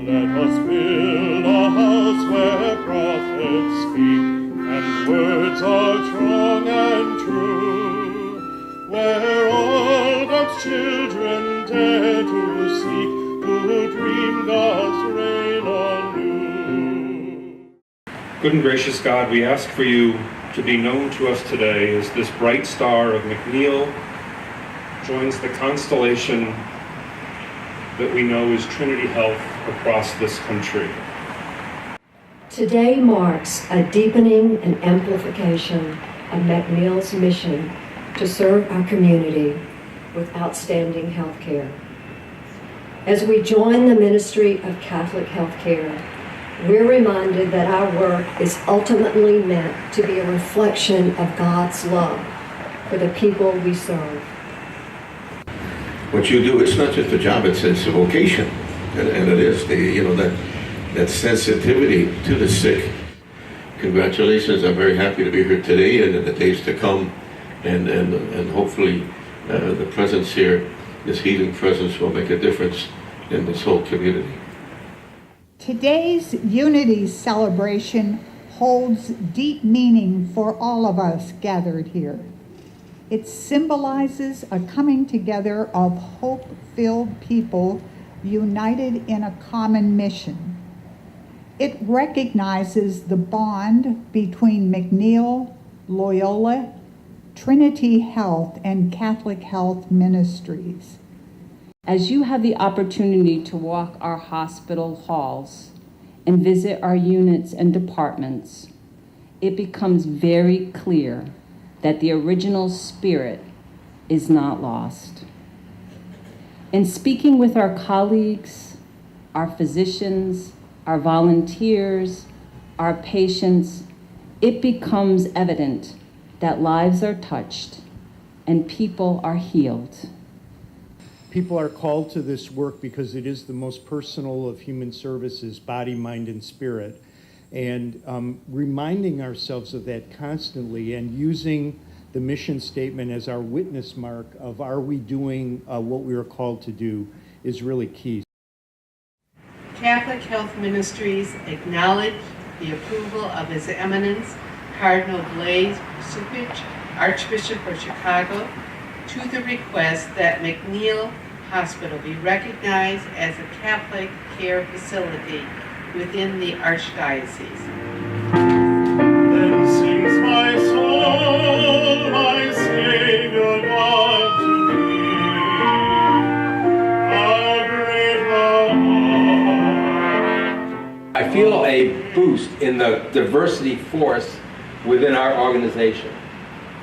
Let us build a house where prophets speak, and words are strong and true, where all God's children dare to seek, to dream God's reign anew. Good and gracious God, we ask for you to be known to us today as this bright star of MacNeal joins the constellation that we know is Trinity Health across this country. Today marks a deepening and amplification of MacNeal's mission to serve our community with outstanding health care. As we join the ministry of Catholic health care, we're reminded that our work is ultimately meant to be a reflection of God's love for the people we serve. What you do, it's not just a job, it's a vocation. And it is, that sensitivity to the sick. Congratulations, I'm very happy to be here today and in the days to come. And hopefully the presence here, this healing presence, will make a difference in this whole community. Today's Unity celebration holds deep meaning for all of us gathered here. It symbolizes a coming together of hope-filled people united in a common mission. It recognizes the bond between MacNeal, Loyola, Trinity Health, and Catholic Health Ministries. As you have the opportunity to walk our hospital halls and visit our units and departments, it becomes very clear that the original spirit is not lost. In speaking with our colleagues, our physicians, our volunteers, our patients, it becomes evident that lives are touched and people are healed. People are called to this work because it is the most personal of human services, body, mind, and spirit. And reminding ourselves of that constantly and using the mission statement as our witness mark of are we doing what we are called to do is really key. Catholic Health Ministries acknowledge the approval of His Eminence Cardinal Blaise Supich, Archbishop of Chicago, to the request that MacNeal Hospital be recognized as a Catholic care facility within the Archdiocese. Then sings my soul, my Savior God to thee, how great thou art. I feel a boost in the diversity force within our organization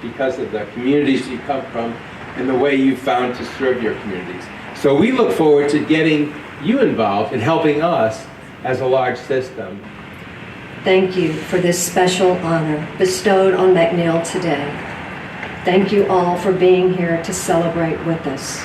because of the communities you come from and the way you found to serve your communities. So we look forward to getting you involved in helping us as a large system. Thank you for this special honor bestowed on MacNeal today. Thank you all for being here to celebrate with us.